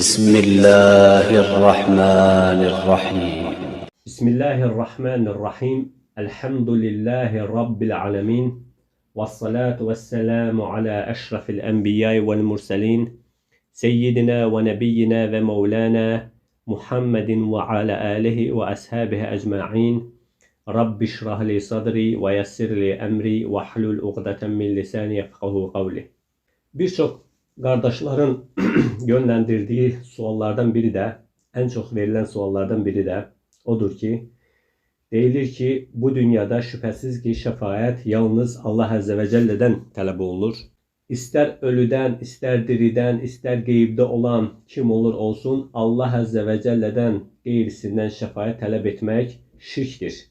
بسم الله الرحمن الرحيم بسم الله الرحمن الرحيم الحمد لله رب العالمين والصلاة والسلام على أشرف الأنبياء والمرسلين سيدنا ونبينا ومولانا محمد وعلى آله وأصحابه أجمعين رب اشرح لي صدري ويسر لي أمري واحلل عقدة من لساني يفقهوا قولي. Birçok kardeşlerin yönlendirdiği suallardan biri de, en çok verilen suallardan biri de odur ki, deyilir ki bu dünyada şüphesiz ki şefaat yalnız Allah Azze ve Celle'den talep olunur. İster ölüden, ister diriden, ister gayipte olan kim olur olsun Allah Azze ve Celle'den gayrisinden şefaat talep etmek şirktir.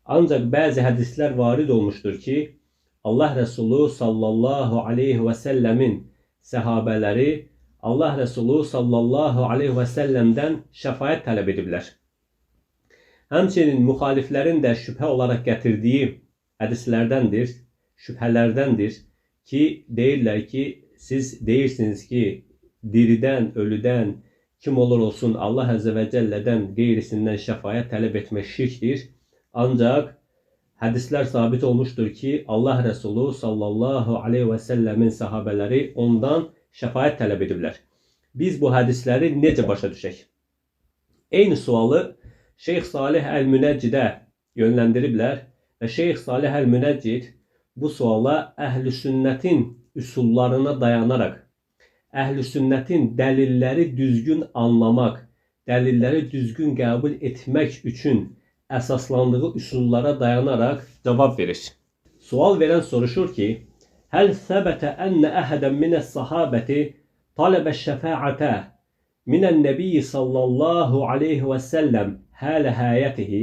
Ancak bazı hadisler varid olmuştur ki Allah Resulü sallallahu aleyhi ve sellemin sahabeleri Allah Resulü sallallahu aleyhi ve sellem'den şefaat talep ediblər. Həmçinin muhaliflərin də şübhə olaraq gətirdiyi hədislərdəndir, şübhələrdəndir ki, deyirlər ki, siz deyirsiniz ki, diridən, ölüdən, kim olur olsun Allah Azze ve Celle'den qeyrisindən şəfaət tələb etmək şirkdir. Ancaq hədislər sabit olmuşdur ki, Allah Resulü sallallahu aleyhi ve sellemin sahabələri ondan şəfaət tələb ediblər. Biz bu hədisləri necə başa düşək? Eyni sualı Şeyx Salih Əl-Münəccidə yönləndiriblər və Şeyx Salih Əl-Münəccid bu suala əhl-i sünnətin üsullarına dayanaraq, əhl-i sünnətin dəlilləri düzgün anlamaq, dəlilləri düzgün qəbul etmək üçün əsaslandığı üsullara dayanaraq cavab verir. Sual verən soruşur ki, Həl səbətə ənnə əhədən minəs-sahabəti talabə şəfaətə minən nəbiyyi sallallahu aleyhi və səlləm hələ həyətihi.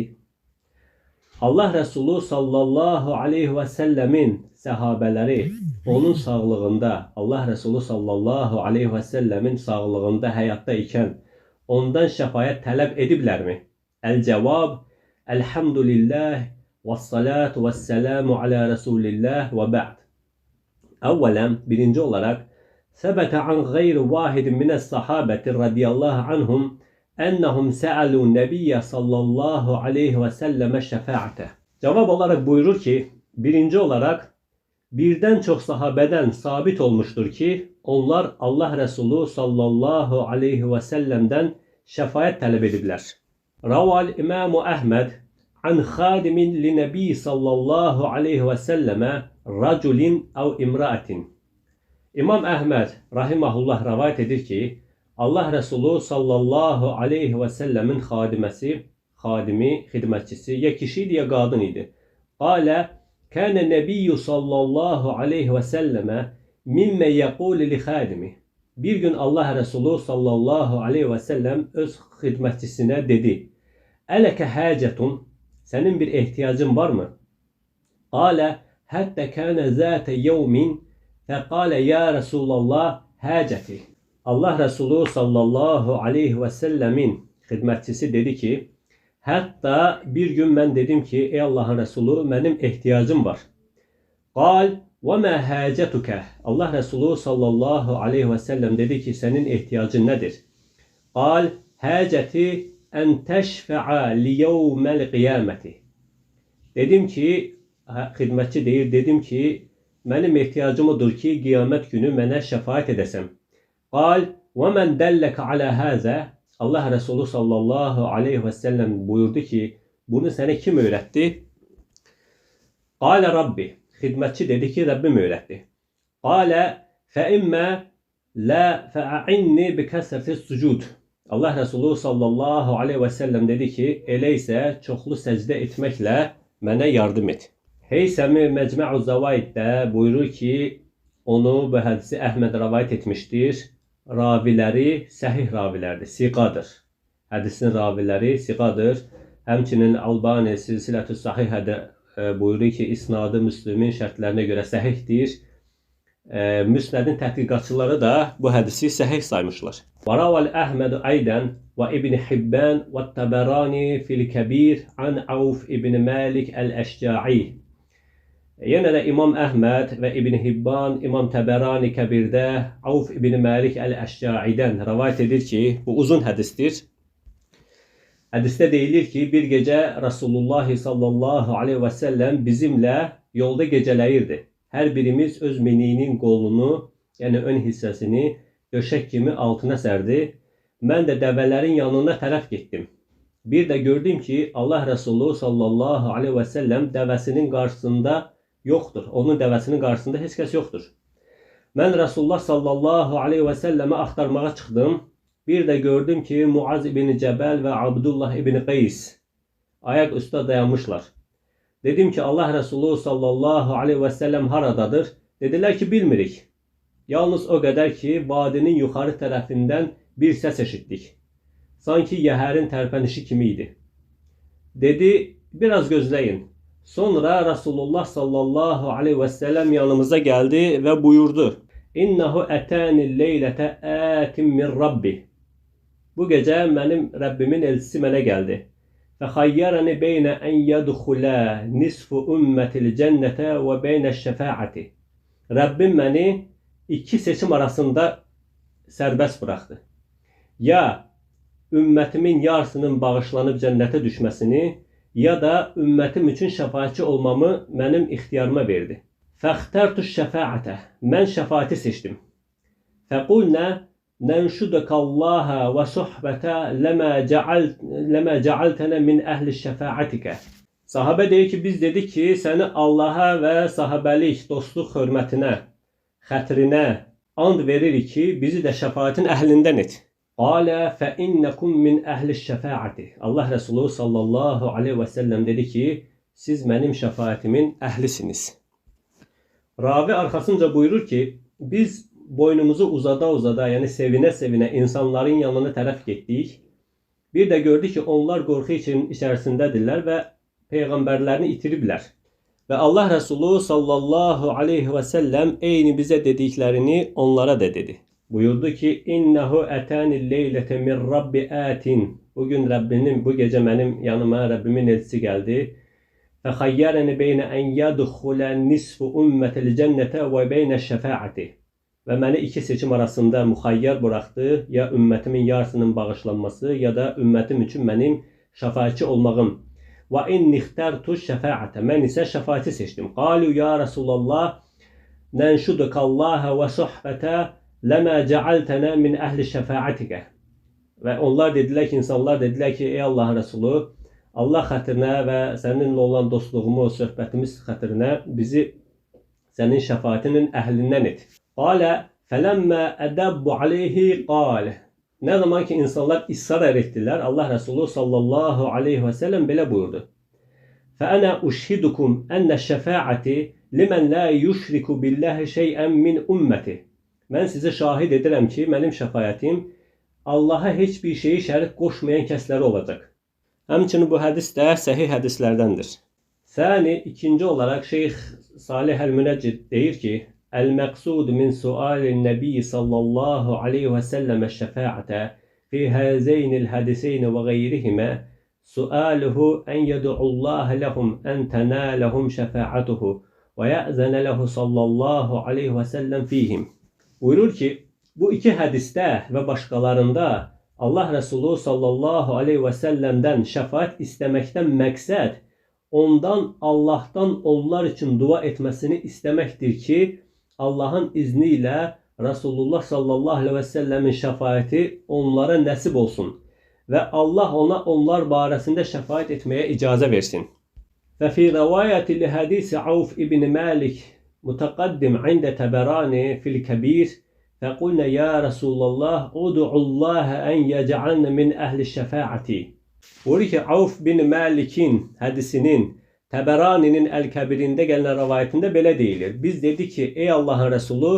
Allah Resulü sallallahu aleyhi və səlləmin səhabələri onun sağlığında, Allah Resulü sallallahu aleyhi və səlləmin sağlığında həyatda ikən ondan şəfaət tələb ediblərmi? Əl-cavab, Elhamdülillah və salatu və səlamu alə Resulillah və bə'd. Əvvələn, birinci olaraq, Səbətə an qeyri vahidin minəs-sahabəti radiyallahu anhum ennəhum səəlu nəbiyyə sallallahu aleyhi və səlləmə şəfaətə. Cavab olaraq buyurur ki, birinci olaraq, birdən çox sahabədən sabit olmuşdur ki, onlar Allah Resulü sallallahu aleyhi və səlləmdən şəfaət tələb ediblər. Raval İmam Əhməd an xadimin li nəbi sallallahu aleyhi və səlləmə raculin əv imraatin. İmam Əhməd rahimahullah rəvayət edir ki, Allah Resulü sallallahu aleyhi və səlləmin xadimi, xidmətçisi ya kişi idi ya qadın idi. Qalə, kənə nəbiyyü sallallahu aleyhi və səlləmə mimmə yəqulu li xadimi. Bir gün Allah Resulü sallallahu aleyhi və səlləm öz xidmətçisinə dedi, Ələkə həcətun, sənin bir ehtiyacın varmı? Qalə, həttə kənə zətə yevmin fəqalə ya Resulallah həcəti. Allah Resulü sallallahu aleyhi və səlləmin xidmətçisi dedi ki, hətta bir gün mən dedim ki, ey Allahın Resulü, mənim ehtiyacım var. Qal, və mə həcətükə. Allah Resulü sallallahu aleyhi və səlləm dedi ki, sənin ehtiyacın nədir? Qal, həcəti ən təşfəə liyevməl qiyaməti. Dedim ki, xidmətçi deyir, dedim ki, mənim ehtiyacım odur ki, qiyamət günü mənə şəfaət edəsəm. Qal, və mən dəlləkə alə həzə. Allah Resulü sallallahu aleyhi və səlləm buyurdu ki, bunu sənə kim öyrətdi? Qalə Rabbi. Xidmətçi dedi ki, Rəbbim öyrətdi. Qalə, fəimmə lə fəə'inni bi kəsrəti sucud. Allah Resulü sallallahu aleyhi və səlləm dedi ki, elə isə çoxlu səcdə etməklə mənə yardım et. Heysəmi Məcmə'u Zəvaiddə buyurur ki, onu bu hədisi Əhməd rəvayət etmişdir. Raviləri səhih ravilərdir, siqadır. Hədisin raviləri siqadır. Həmçinin Albani Silsilətü Sahihədə buyurur ki, isnadı Müslümin şərtlərinə görə səhihdir. Müsnədin tədqiqatçıları da bu hədisi səhih saymışlar. Varaval Əhməd Aydən və İbn Hibban və Təbərani fil-Kəbir an Avf ibn Malik əl-Əşca'i. Yenə də İmam Əhməd və İbn Hibban, İmam Təbərani Kəbirdə Avf ibn Məlik Əl-Əşca'idən rəvayət edir ki, bu uzun hədisdir. Hədisdə deyilir ki, bir gecə Rasulullah sallallahu aleyhi və səlləm bizimlə yolda gecələyirdi. Hər birimiz öz miniyinin qolunu, yəni ön hissəsini döşək kimi altına sərdi. Mən də dəvələrin yanına tərəf getdim. Bir də gördüm ki, Allah Resulü sallallahu aleyhi və səlləm dəvəsinin qarşısında yoxdur. Onun dəvəsinin qarşısında heç kəs yoxdur. Mən Rasulullah sallallahu aleyhi və səlləmi axtarmağa çıxdım. Bir də gördüm ki, Muaz ibn Cəbəl və Abdullah ibn Qeys ayaq üstə dayanmışlar. Dedim ki, Allah Resulü sallallahu aleyhi və səlləm haradadır? Dedilər ki, bilmirik. Yalnız o qədər ki, vadinin yuxarı tərəfindən bir səs eşitdik. Sanki yəhərin tərpənişi kimi idi. Dedi, biraz gözləyin. Sonra Rasulullah sallallahu aleyhi və səlləm yanımıza gəldi və buyurdu. İnnehu ətənil leylətə ətim min Rabbi. Bu gecə mənim Rəbbimin elçisi mənə gəldi. Fəxayyərəni beynə ən yədxulə nisfu ümmətil cənnətə və beynə şəfəəti. Rəbbim məni iki seçim arasında sərbəst buraxdı. Ya ümmətimin yarısının bağışlanıb cənnətə düşməsini, ya da ümmətim üçün şəfaatçi olmamı mənim ixtiyarıma verdi. Fəxtərtu şəfaətə. Mən şəfaati seçdim. Fəqulnə nənşudəkallaha və suhbətə ləmə cəaltənə min əhli şəfaətikə. Sahabə deyir ki, biz dedik ki, səni Allaha və sahabəlik, dostluq hörmətinə, xətrinə and veririk ki, bizi də şəfaatin əhlindən et. Qalə fəinnəkum min əhli şəfaəti. Allah Resulü sallallahu aleyhi və səlləm dedi ki, siz mənim şəfaatimin əhlisiniz. Ravi arxasınca buyurur ki, biz boynumuzu uzada, yəni sevinə-sevinə insanların yanına tərəf getdik. Bir də gördük ki, onlar qorxu içərisindədirlər və peyğəmbərlərini itiriblər. Və Allah Resulü sallallahu aleyhi və səlləm eyni bizə dediklərini onlara da dedi. Buyurdu ki, İnnehu ətənil leylətə min Rabbi ətin. Bugün bu gecə mənim yanıma Rəbbimin elçisi gəldi. Fəxayyərəni beynə ən yədxulə nisfu ümmətil cənnətə və beynə şəfaəti. Və məni iki seçim arasında müxayyər buraxdı, ya ümmətimin yarısının bağışlanması, ya da ümmətim üçün mənim şəfaatçi olmağım. Və inni ixtərtu şəfaətə. Mən isə şəfaati seçdim. Qalu ya Rasulallah, nənşudukallaha və suhbətə ləmə cəaltənə min əhli şəfaətikə. Və onlar dedilər ki, insanlar dedilər ki, ey Allah Resulü, Allah xətrinə və səninlə olan dostluğumuz, söhbətimiz xətrinə bizi sənin şəfaatinin əhlindən et. Qalə fələmmə ədəbbu aleyhi qalə. Nə zaman ki insanlar israr etdilər, Allah Resulü sallallahu aleyhi və səlləm belə buyurdu. Fəənə uşhidukum ənə şəfaəti limən lə yuşriku billahi şeyən min ümməti. Mən sizə şahid edirəm ki, mənim şəfaətim Allaha heç bir şeyi şərik qoşmayan kəsləri olacaq. Həmçinin bu hədis də səhih hədislərdəndir. Səni ikinci olaraq Şeyx Salih Əl-Münəccid deyir ki, Əl-məqsud min sualin nəbiyyi sallallahu aleyhi və səlləmə şəfaətə fi həzeynil hədiseyn və qeyrihimə sualuhu ən yəd'ullaha ləhum ən tənələhum şəfaətuhu və yəzənə ləhu sallallahu aleyhi və səlləm fihim. Buyurur ki, bu iki hədisdə və başqalarında Allah Resulü sallallahu aleyhi və səlləmdən şəfaət istəməkdən məqsəd ondan Allahdan onlar üçün dua etməsini istəməkdir ki, Allahın izni ilə Rasulullah sallallahu aleyhi və səlləmin şəfaəti onlara nəsib olsun və Allah ona onlar barəsində şəfaət etməyə icazə versin. Və fi rəvayəti li hədisi Avf ibn Məlik mütəqaddim ində Təbərani fil kəbir fəqulnə ya Rasulallah udu'ullaha ən yəcəalnə min əhli şəfaəti. Buyurur ki, Avf bin Məlikin hədisinin Təbəraninin Əl-Kəbirində gələn rəvayətində belə deyilir. Biz dedik ki, ey Allahın Resulü,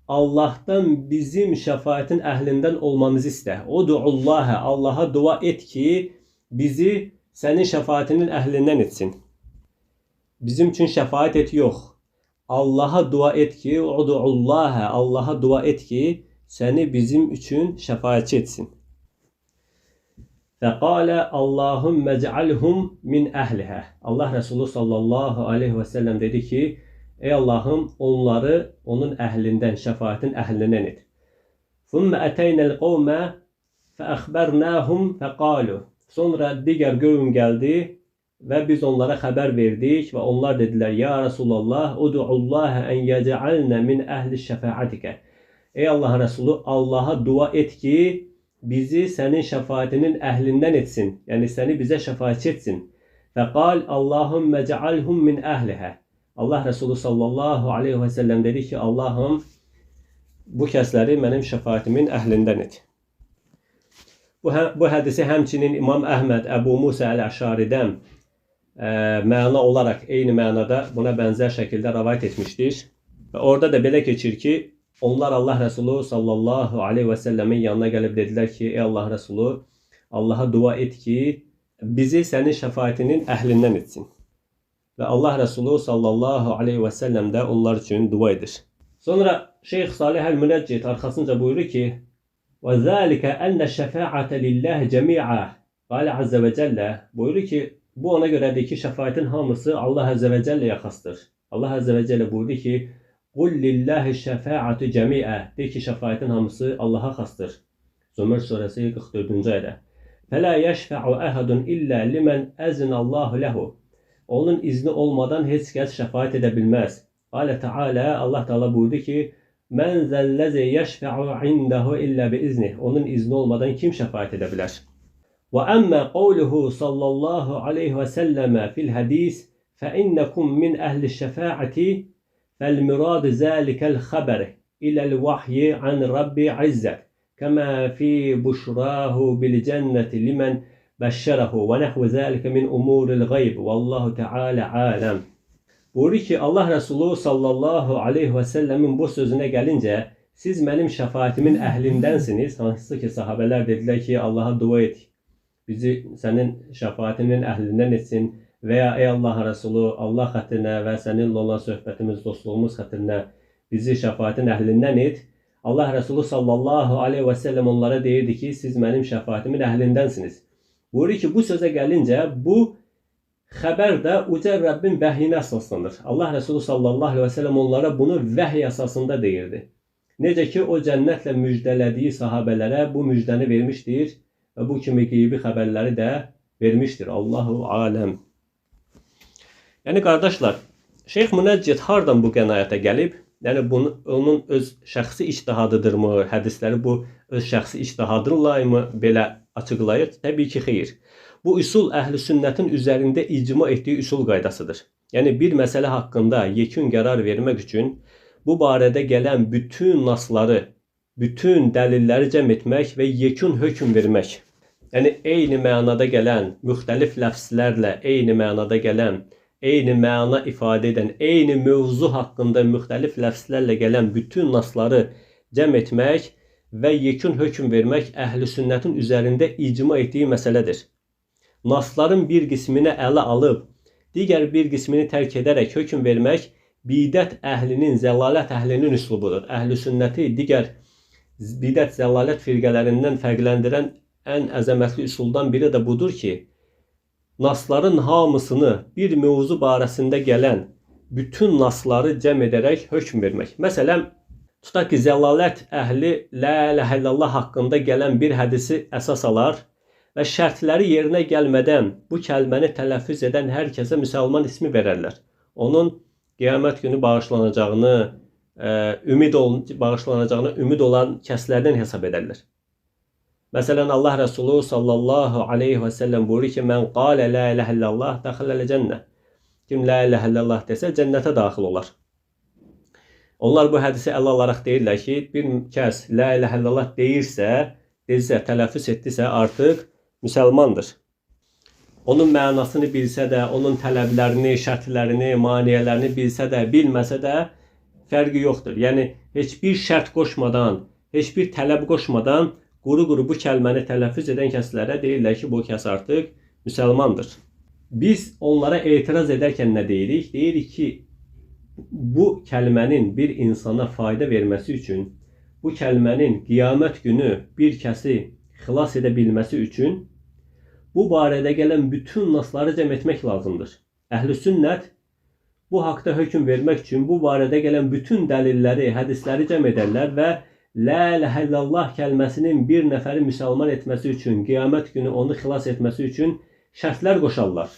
Allahdan bizim şəfaətin əhlindən olmamızı istə. Udu'ullaha, Allaha dua et ki, bizi sənin şəfaətinin əhlindən etsin. Bizim üçün şəfaət et yox. Allaha dua et ki, udu'ullaha, Allaha dua et ki, səni bizim üçün şəfaətçi etsin. Fəqalə Allahümmə cəalhum min əhlihə. Allah Resulü sallallahu aleyhi və səlləm dedi ki, Ey Allahım, onları onun əhlindən, şəfaətin əhlindən et. Thumma ataynal qawma fa akhbarnahum fa qalu. Sonra digər qövm gəldi və biz onlara xəbər verdik və onlar dedilər: Ya Resulallah, ud'ullaha en yec'alna min ahli şefaatika. Ey Allahın Resulü, Allaha dua et ki, bizi sənin şəfaətinin əhlindən etsin. Yəni səni bizə şəfaətçi etsin. Fəqal Allahummə cealhum min əhlihə. Allah Resulü sallallahu aleyhi və səlləm dedi ki, Allahım, bu kəsləri mənim şəfaətimin əhlindən et. Bu hədisi həmçinin İmam Əhməd Əbu Musa Əl-Əşaridən məna olaraq eyni mənada buna bənzər şəkildə rəvayət etmişdir. Və orada da belə keçir ki, onlar Allah Resulü sallallahu aleyhi və səlləmin yanına gəlib dedilər ki, ey Allah Resulü, Allaha dua et ki, bizi sənin şəfaətinin əhlindən etsin. Və Allah Resulü sallallahu aleyhi və səlləm də onlar üçün dua edir. Sonra Şeyx Salih Əl-Münəccid arxasınca buyurur ki, وَذَٰلِكَ أَنَّ الشَّفَاعَةَ لِلَّهِ جَمِيعًا قال عز ve Celle buyurur ki, bu ona görədir ki, şəfaətin hamısı Allah Azze ve Celle'yə xasdır. Allah Azze ve Celle buyurdu ki, قُلْ لِلَّهِ الشَّفَاعَةُ جَمِيعًا de ki, şəfaətin hamısı Allah'a xasdır. Zömər surəsi 44-cü ayədə. فَلَا يَشْفَعُ أَحَدٌ إِلَّا لِمَنْ أَذِنَ اللّٰهُ لَهُ. Onun izni olmadan heç kəs şəfaət edə bilməz. Qalə Teala, Allah Teala buyurdu ki, Mən zəlləzi yəşfə'u indahu illə biiznih. Onun izni olmadan kim şəfaət edə bilər? Və əmmə qavluhu sallallahu aleyhi və səlləmə fil hədis fəinnəkum min əhli şəfaəti fəl-mürad zəlikəl xəbər iləl vahyi an Rabbi izzət kəmə fi buşrahu bil cənnəti limən bəşşərəhu və nəhvü zəlikə min umuril qayb vallahu teala aləm. Buyurur ki, Allah Resulü sallallahu aleyhi və səlləmin bu sözünə gəlincə, siz mənim şəfaətimin əhlindənsiniz. Hansı ki, sahabələr dedilər ki, Allaha dua et, bizi sənin şəfaətinin əhlindən etsin və ya ey Allah Resulü, Allah xətrinə və səninlə olan söhbətimiz, dostluğumuz xətrinə bizi şəfaətin əhlindən et. Allah Resulü sallallahu aleyhi və səlləm onlara deyirdi ki, siz mənim şəfaətimin əhlindənsiniz. Buyurur ki, bu sözə gəlincə, bu xəbər də uca Rəbbin vəhyinə əsaslanır. Allah Resulü sallallahu aleyhi və səlləm onlara bunu vəhy əsasında deyirdi. Necə ki, o cənnətlə müjdələdiyi sahabələrə bu müjdəni vermişdir və bu kimi qeybi xəbərləri də vermişdir. Allahu aləm. Yəni, qardaşlar, Şeyx Münəccid hardan bu qənaətə gəlib? Yəni, onun öz şəxsi ictihadıdırmı? Hədisləri bu öz şəxsi ictihadırlayımı belə açıqlayır? Təbii ki, xeyr. Bu üsul əhl-i sünnətin üzərində icma etdiyi üsul qaydasıdır. Yəni, bir məsələ haqqında yekun qərar vermək üçün bu barədə gələn bütün nasları, bütün dəlilləri cəm etmək və yekun hökm vermək. Yəni, eyni mənada gələn, müxtəlif ləfslərlə eyni mənada gələn, eyni məna ifadə edən, eyni mövzu haqqında müxtəlif ləfslərlə gələn bütün nasları cəm etmək və yekun hökm vermək əhl-i sünnətin üzərində icma etdiyi məsələdir. Nasların bir qismini ələ alıb, digər bir qismini tərk edərək hökm vermək bidət əhlinin, zəlalət əhlinin üslubudur. Əhl-i sünnəti digər bidət, zəlalət firqələrindən fərqləndirən ən əzəmətli üsuldan biri də budur ki, nasların hamısını bir mövzu barəsində gələn bütün nasları cəm edərək hökm vermək. Məsələn, tutaq ki, zəlalət əhli la ilahə illallah haqqında gələn bir hədisi əsas alar və şərtləri yerinə gəlmədən bu kəlməni tələffüz edən hər kəsə müsəlman ismi verərlər. Onun qiyamət günü bağışlanacağını, ümid olan kəslərdən hesab edərlər. Məsələn, Allah Resulü sallallahu aleyhi və səlləm buyurur ki, mən qalə la ilahə illallah dəxiləl cənnə. Kim la ilahə illallah desə, cənnətə daxil olar. Onlar bu hədisi ələ alaraq deyirlər ki, bir kəs la ilahə illallah deyirsə, tələffüz etdisə artıq müsəlmandır. Onun mənasını bilsə də, onun tələblərini, şərtlərini, maniyələrini bilsə də, bilməsə də fərqi yoxdur. Yəni, heç bir şərt qoşmadan, heç bir tələb qoşmadan quru-quru bu kəlməni tələffüz edən kəslərə deyirlər ki, bu kəs artıq müsəlmandır. Biz onlara etiraz edərkən nə deyirik? Deyirik ki, bu kəlmənin bir insana fayda verməsi üçün, bu kəlmənin qiyamət günü bir kəsi xilas edə bilməsi üçün bu barədə gələn bütün nasları cəm etmək lazımdır. Əhl-i sünnət bu haqda hökm vermək üçün bu barədə gələn bütün dəlilləri, hədisləri cəm edərlər və La ilahe illallah kəlməsinin bir nəfəri müsəlman etməsi üçün, qiyamət günü onu xilas etməsi üçün şərtlər qoşarlar.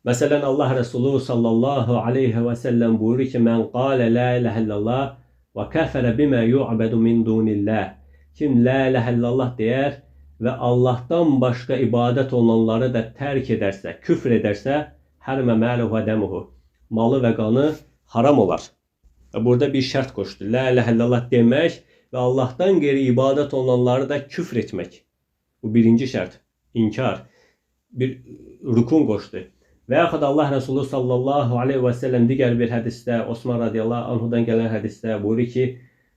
Məsələn, Allah Rəsulu sallallahu aleyhi və səlləm buyurur ki, Mən qalə la ilahe illallah və kəfərə bimə yu'bədu min dunillah. Kim la ilahe illallah deyər və Allahdan başqa ibadət olunanları da tərk edərsə, küfr edərsə, hərmə məluhu və dəmuhu. Malı və qanı haram olar. Burada bir şərt qoşdu. La ilahe illallah demək və Allahdan qeyri ibadət olunanları da küfr etmək. Bu birinci şərt. İnkar. Bir rukun qoşdu. Və yaxud Allah Resulü sallallahu aleyhi və səlləm digər bir hədisdə, Osman radiyallahu anhudan gələn hədisdə buyurur ki,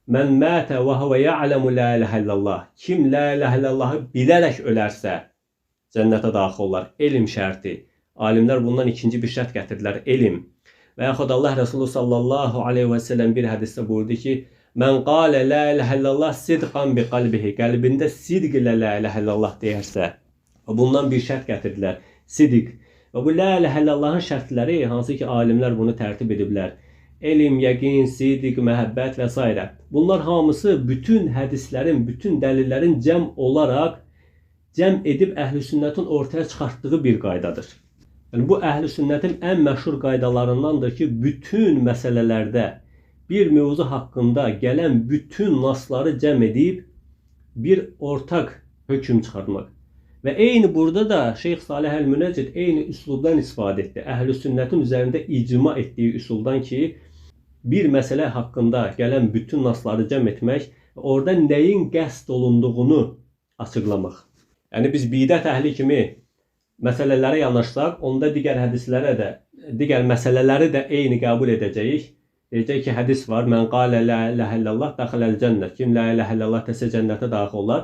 Mən mətə və huvə ya'ləmu la ilahe illallah. Kim la ilahe illallahı bilərək ölərsə, cənnətə daxil olar. Elm şərti. Alimlər bundan ikinci bir şərt gətirdilər. Elm. Və yaxud Allah Resulü sallallahu aleyhi və səlləm bir hədisdə buyurdu ki, Mən qalə la ilahe illallah sidqan bi qalbihi. Qəlbində sidq ilə la ilahe illallah deyərsə. Bundan bir şərt gətirdilər. Sidq. Və bu la ilahe illallahın şərtləri, hansı ki alimlər bunu tərtib ediblər. Elm, yəqin, sidq, məhəbbət və s. Bunlar hamısı bütün hədislərin, bütün dəlillərin cəm edib əhl-i sünnətin ortaya çıxartdığı bir qaydadır. Yəni, bu əhl-i sünnətin ən məşhur qaydalarındandır ki, bütün məsələlərdə bir mövzu haqqında gələn bütün nasları cəm edib bir ortaq hökm çıxartmaq. Və eyni burada da Şeyx Salih Əl-Münəccid eyni üslubdan istifadə etdi. Əhl-i sünnətin üzərində icma etdiyi üsuldan ki, bir məsələ haqqında gələn bütün nasları cəm etmək, orada nəyin qəsd olunduğunu açıqlamaq. Yəni biz bidət əhli kimi məsələlərə yanaşsaq, onda digər hədislərə də, digər məsələləri də eyni qəbul edəcəyik. Deyəcək ki, hədis var, Mən qalə la ilahe illallah daxiləl cənnət. Kim la ilahe illallah desə cənnətə daxil olar.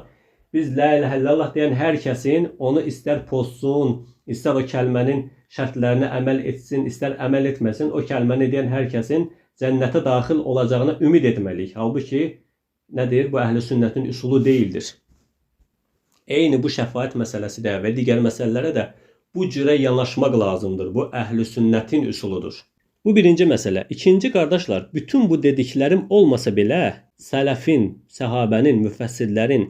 Biz la ilahe illallah deyən hər kəsin onu istər pozsun, istər o kəlmənin şərtlərinə əməl etsin, istər əməl etməsin, o kəlməni deyən hər kəsin cənnətə daxil olacağına ümid etməliyik. Halbuki, nə deyir? Bu əhl-i sünnətin üsulu deyildir. Eyni bu şəfaət məsələsi də və digər məsələlərə də bu cürə yanaşmaq lazımdır. Bu əhl-i sünnətin üsuludur. Bu birinci məsələ. İkinci qardaşlar, bütün bu dediklərim olmasa belə, sələfin, səhabənin, müfəssirlərin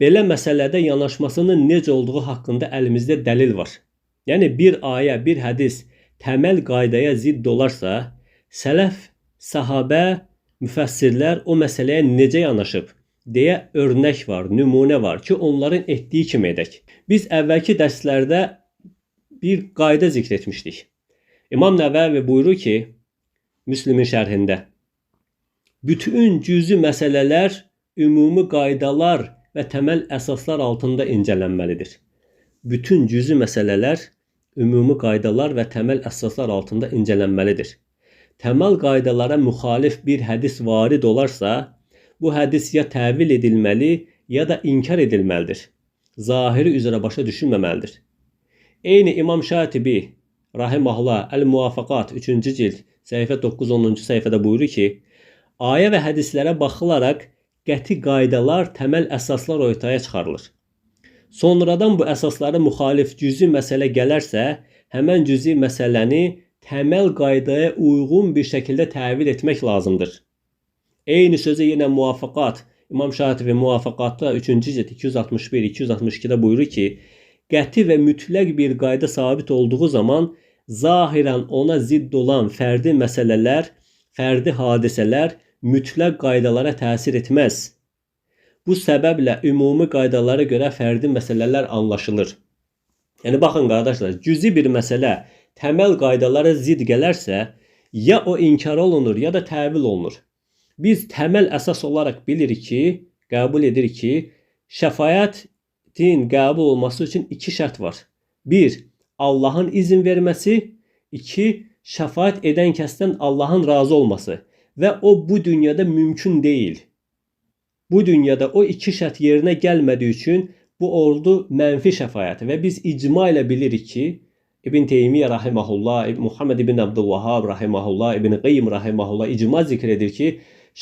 belə məsələdə yanaşmasının necə olduğu haqqında əlimizdə dəlil var. Yəni, bir ayə, bir hədis təməl qaydaya zidd olarsa, sələf, səhabə, müfəssirlər o məsələyə necə yanaşıb deyə örnək var, nümunə var ki, onların etdiyi kimi edək. Biz əvvəlki dərslərdə bir qayda zikr etmişdik. İmam Nəvəvi buyurur ki, Müslimin şərhində, bütün cüzi məsələlər, ümumi qaydalar və təməl əsaslar altında incələnməlidir. Bütün cüzi məsələlər, ümumi qaydalar və təməl əsaslar altında incələnməlidir. Təməl qaydalara müxalif bir hədis varid olarsa, bu hədis ya təvil edilməli, ya da inkar edilməlidir. Zahiri üzrə başa düşülməməlidir. Eyni İmam Şatibi Rahiməhullah Əl-Muvafaqat 3-cü cild səhifə 9-10-cu səhifədə buyurur ki, ayə və hədislərə baxılaraq qəti qaydalar, təməl əsaslar ortaya çıxarılır. Sonradan bu əsaslara müxalif cüzi məsələ gələrsə, həmən cüzi məsələni təməl qaydaya uyğun bir şəkildə təvil etmək lazımdır. Eyni sözü yenə Muvafaqat, İmam Şatibi Muvafaqatda 3-cü cild 261-262-də buyurur ki, qəti və mütləq bir qayda sabit olduğu zaman, zahirən ona zidd olan fərdi məsələlər, fərdi hadisələr mütləq qaydalara təsir etməz. Bu səbəblə ümumi qaydalara görə fərdi məsələlər anlaşılır. Yəni, baxın qardaşlar, cüzi bir məsələ təməl qaydalara zidd gələrsə, ya o inkar olunur, ya da təvil olunur. Biz təməl əsas olaraq bilirik ki, qəbul edirik ki, şəfaətin qəbul olması üçün iki şərt var. 1. Allahın izin verməsi. 2. Şəfaət edən kəsdən Allahın razı olması. Və o bu dünyada mümkün deyil. Bu dünyada o iki şərt yerinə gəlmədiyi üçün bu oldu mənfi şəfaət. Və biz icma ilə bilirik ki, İbn Teymiyyə rahiməhullah, Muhammed ibn Abdülvahhab rahiməhullah, İbn Qayyim rahiməhullah icma zikr edir ki,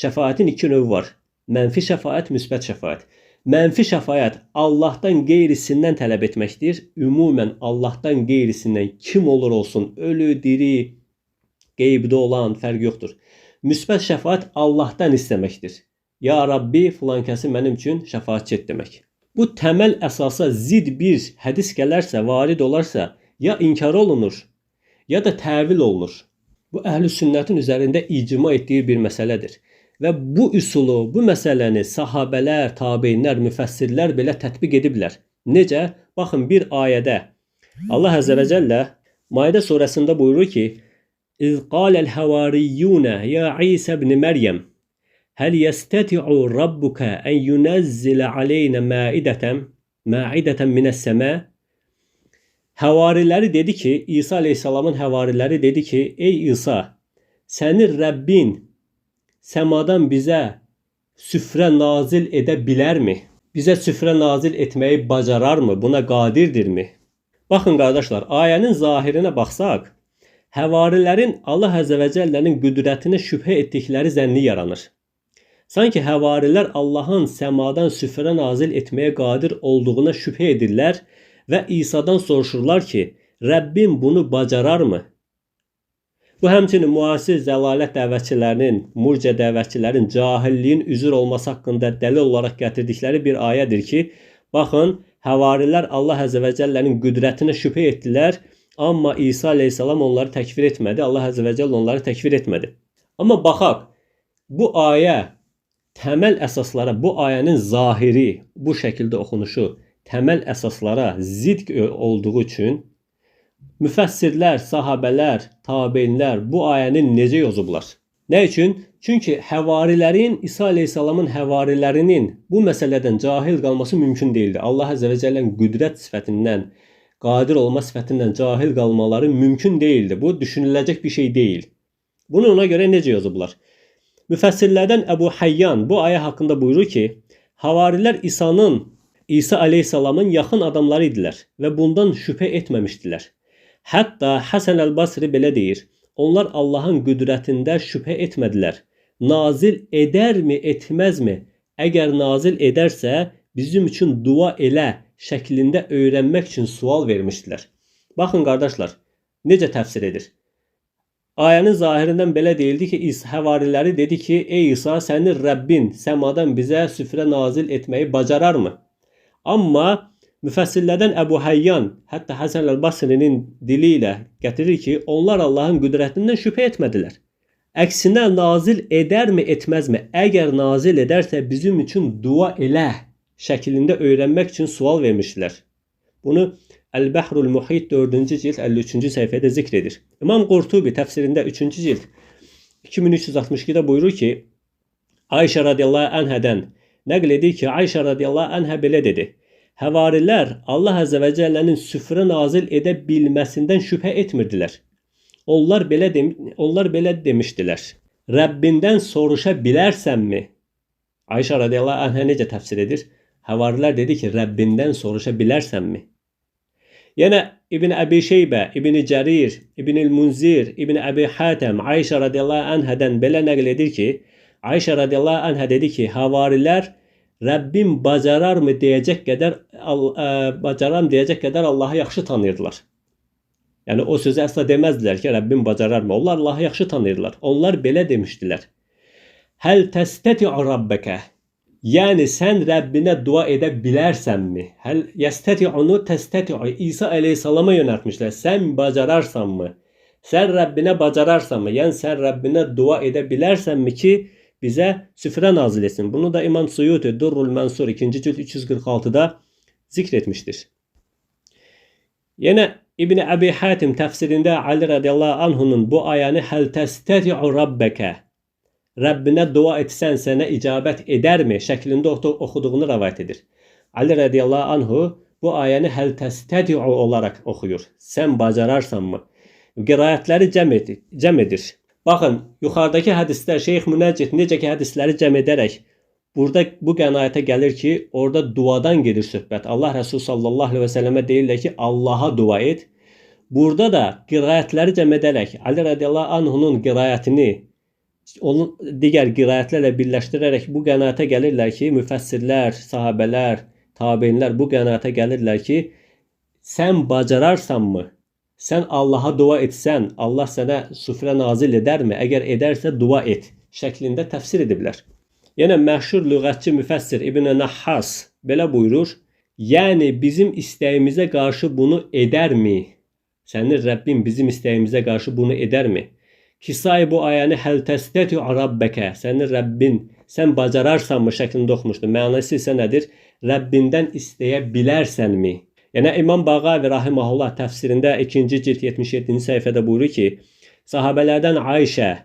şəfaətin iki növü var. Mənfi şəfaət, müsbət şəfaət. Mənfi şəfaət Allahdan qeyrisindən tələb etməkdir. Ümumən Allahdan qeyrisindən kim olur olsun, ölü, diri, qeybdə olan fərq yoxdur. Müsbət şəfaət Allahdan istəməkdir. Ya Rabbi, filan kəsi mənim üçün şəfaətçi et demək. Bu təməl əsasa zid bir hədis gələrsə, varid olarsa, ya inkar olunur, ya da təvil olunur. Bu əhl-i sünnətin üzərində icma etdiyi bir məsələdir. Və bu üsulu, bu məsələni sahabələr, tabeinlər, müfəssirlər belə tətbiq ediblər. Necə? Baxın, bir ayədə Allah Əzə və Cəllə Maidə surəsində buyurur ki, İz qaləl həvariyyunə ya İsə ibn Məryəm Həl yəstəti'u rabbuka ən yunəzzilə aleynə məidətən minəs-səmə. Həvariləri dedi ki, İsa aleyhissalamın həvariləri dedi ki, ey İsa, sənin Rəbbin səmadan bizə süfrə nazil edə bilərmi? Bizə süfrə nazil etməyi bacararmı? Buna qadirdirmi? Baxın qardaşlar, ayənin zahirinə baxsaq, həvarilərin Allah Əzə və Cəllənin qüdrətinə şübhə etdikləri zənni yaranır. Sanki həvarilər Allahın səmadan süfrə nazil etməyə qadir olduğuna şübhə edirlər və İsa'dan soruşurlar ki, Rəbbim bunu bacararmı? Bu həmçinin müasir zəlalət dəvətçilərinin, murciə dəvətçilərin cahilliyin üzr olması haqqında dəlil olaraq gətirdikləri bir ayədir ki, baxın, həvarilər Allah Əzə və Cəllənin qüdrətinə şübhə etdilər, amma İsa aleyhissalam onları təkfir etmədi, Allah Əzə və Cəllə onları təkfir etmədi. Amma baxaq, bu ayə təməl əsaslara, bu ayənin zahiri, bu şəkildə oxunuşu təməl əsaslara zidd olduğu üçün müfəssirlər, sahabələr, tabeinlər bu ayəni necə yozublar? Nə üçün? Çünki həvarilərin, İsa aleyhissalamın həvarilərinin bu məsələdən cahil qalması mümkün deyildi. Allah Əzə və Cəllənin qüdrət sifətindən, qadir olma sifətindən cahil qalmaları mümkün deyildi. Bu düşünüləcək bir şey deyil. Bunu ona görə necə yozublar? Müfəssirlərdən Əbu Hayyan bu ayə haqqında buyurur ki, havarilər İsa aleyhissalamın yaxın adamları idilər və bundan şübhə etməmişdilər. Hətta Həsən əl-Basri belə deyir, onlar Allahın qüdrətində şübhə etmədilər. Nazil edərmi, etməzmi? Əgər nazil edərsə, bizim üçün dua elə şəklində öyrənmək üçün sual vermişdilər. Baxın qardaşlar, necə təfsir edir? Ayənin zahirindən belə deyildi ki, həvariləri dedi ki, ey İsa, sənin Rəbbin səmadan bizə süfrə nazil etməyi bacararmı? Amma müfəssirlərdən Əbu Hayyan, hətta Həsən əl-Basrinin dili ilə gətirir ki, onlar Allahın qüdrətindən şübhə etmədilər. Əksinə nazil edərmi, etməzmi? Əgər nazil edərsə, bizim üçün dua elə şəklində öyrənmək üçün sual vermişdilər. Bunu Əl-Bəhrul Muhit 4-cü cild 53-cü səhifədə zikr edir. İmam Qurtubi təfsirində 3-cü cild 2362-də buyurur ki, Ayşə radiyallahu anhədən nəql edir ki, Ayşə radiyallahu anhə belə dedi. Həvarilər Allah Əzə və Cəllənin süfrə nazil edə bilməsindən şübhə etmirdilər. Onlar belə demişdilər. Rəbbindən soruşa bilərsənmi? Ayşə radiyallahu anhə necə təfsir edir? Həvarilər dedi ki, Rəbbindən soruşa bilərsənmi? Yenə İbn Əbi Şeybə, İbn Cərir, İbn Munzir, İbn Əbi Hatəm Ayşə radiyallahu anhədən belə nəql edir ki, Ayşə radiyallahu anhə dedi ki, havarilər Rəbbim bacararmı deyəcək qədər Allahı yaxşı tanıyırdılar. Yəni o sözü əsla deməzdilər ki, Rəbbim bacararmı? Onlar Allahı yaxşı tanıyırdılar. Onlar belə demişdilər. Həl təstəti'u rabbəkə? Yəni sən Rəbbinə dua edə bilərsənmi? Həl yəstəti'unu təstəti'u İsa aleyhissalama yönəltmişlər. Sən bacararsanmı? Sən Rəbbinə bacararsanmı? Yəni sən Rəbbinə dua edə bilərsənmi ki, bizə süfrə nazil etsin? Bunu da İmam Suyuti Durrul Mənsur 2-ci cild 346-da zikr etmişdir. Yenə İbn Əbi Hatim təfsirində Ali radiyallahu anhunun bu ayəni həl təstəti'u rabbəkə? Rəbbinə dua etsən sənə icabət edərmi şəklində oxuduğunu rəvayət edir. Ali radiyallahu anhu bu ayəni həl təstəti'u olaraq oxuyur. Sən bacararsanmı? Qiraətləri cəm edir. Baxın, yuxarıdakı hədisdə Şeyx Münəccid necə ki hədisləri cəm edərək burada bu qənaətə gəlir ki, orada duadan gedir söhbət. Allah Rəsul sallallahu aleyhi və səlləmə deyirlər ki, Allaha dua et. Burada da qiraətləri cəm edərək Ali radiyallahu anhunun qiraətini onun digər qiraətlərlə birləşdirərək bu qənaətə gəlirlər ki, müfəssirlər, sahabələr, tabeinlər bu qənaətə gəlirlər ki, sən bacararsanmı? Sen Allah'a dua etsen, Allah sana süfre nazil eder mi? Eğer ederse dua et şeklinde tefsir ediblər. Yine məşhur lüğətçi müfəssir İbn Nahhas belə buyurur. Yani bizim isteğimize karşı bunu eder mi? Senin Rabbin bizim isteğimize karşı bunu eder mi? Kisai bu ayəni həl təstəti rabbəkə. Senin Rabbin sen bacararsan mı şeklinde oxumuşdu. Mənası ise nedir? Rabbinden isteyebilersen mi? Yəni İmam Bağavi rahimehullah təfsirində 2-ci cild 77-ci səhifədə buyurur ki, sahabelərdən Ayşə,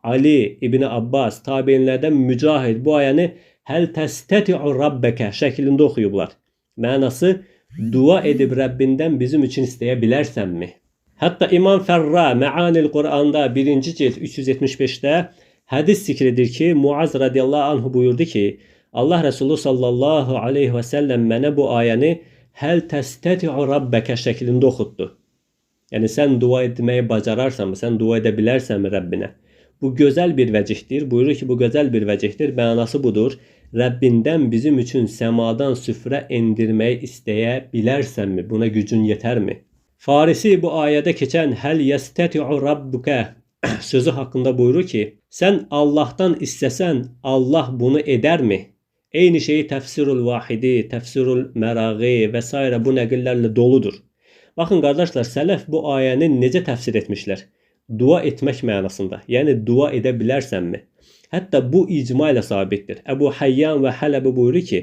Ali, İbn Abbas, tabiinlərdən Mücahid bu ayəni həl təstəti'u rabbəkə şəklində oxuyublar. Mənası dua edib Rəbbindən bizim üçün istəyə bilərsənmi? Hətta İmam Fərra Məanil Qur'anda 1-ci cild 375-də hədis zikr edir ki, Muaz radiyallahu anhu buyurdu ki, Allah Resulü sallallahu aleyhi və səlləm mənə bu ayəni həl təstəti'u rabbəkə şəklində oxutdu. Yəni sən dua etməyi bacararsanmı, sən dua edə bilərsənmi Rəbbinə? Bu gözəl bir vəcihdir. Buyurur ki, bu gözəl bir vəcihdir. Mənası budur. Rəbbindən bizim üçün səmadan süfrə endirməyi istəyə bilərsənmi? Buna gücün yetərmi? Farisi bu ayədə keçən həl yəstəti'u rabbukə sözü haqqında buyurur ki, sən Allah'tan istəsən, Allah bunu edərmi? Eyni şeyi Təfsirul Vahidi, Təfsirul Məraği və s. bu nəqillərlə doludur. Baxın qardaşlar, sələf bu ayəni necə təfsir etmişlər? Dua etmək mənasında. Yəni dua edə bilərsənmi? Hətta bu icma ilə sabitdir. Əbu Hayyan və Hələbi buyurur ki,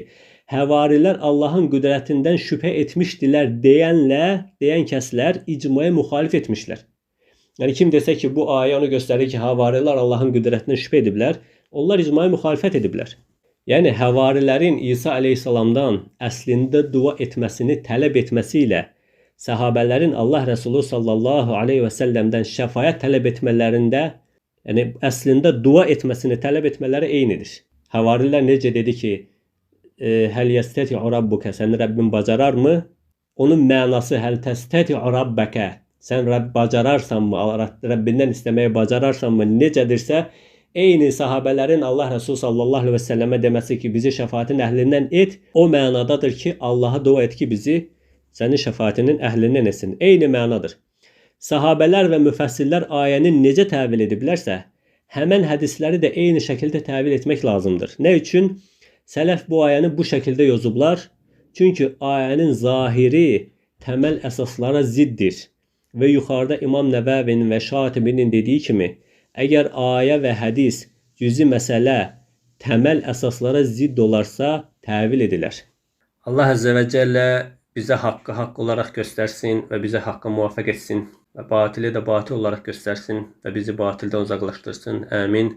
həvarilər Allahın qüdrətindən şübhə etmişdilər deyən kəslər icmaya müxalif etmişlər. Yəni kim desə ki, bu ayə onu göstərir ki, həvarilər Allahın qüdrətindən şübhə ediblər, onlar icmaya müxalifət ediblər. Yəni həvarilərin İsa əleyhissalamdan əslində dua etməsini tələb etməsi ilə səhabələrin Allah Resulü sallallahu aleyhi və səlləmdən şəfayət tələb etmələrində, yəni əslində dua etməsini tələb etmələri eynidir. Həvarilər necə dedi ki, həl yəstəti'u rabbukə, sənin Rəbbin bacararmı? Onun mənası həl təstəti'u rabbəkə, sən bacararsanmı, Rəbbindən istəməyi bacararsanmı, necədirsə, eyni sahabələrin Allah Resulü sallallahu aleyhi və səlləmə deməsi ki, bizi şəfaatin əhlindən et, o mənadadır ki, Allaha dua et ki, bizi sənin şəfaatinin əhlindən etsin. Eyni mənadır. Sahabələr və müfəssirlər ayəni necə təvil ediblərsə, həmən hədisləri də eyni şəkildə təvil etmək lazımdır. Nə üçün? Sələf bu ayəni bu şəkildə yazıblar. Çünki ayənin zahiri təməl əsaslara ziddir. Və yuxarıda İmam Nəvəvinin və Şatibinin dediyi kimi, əgər ayə və hədis, cüzi məsələ təməl əsaslara zidd olarsa, təvil edilər. Allah Əzzə və Cəllə bizə haqqı haqq olaraq göstərsin və bizə haqqa muvaffəq etsin və batili də batil olaraq göstərsin və bizi batildən uzaqlaşdırsın. Əmin.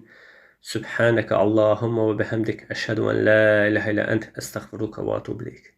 Subhanəkə Allahumma və bihamdik əşhədu ən la ilahə illə ənt əstəğfiruka və atubu ileyk.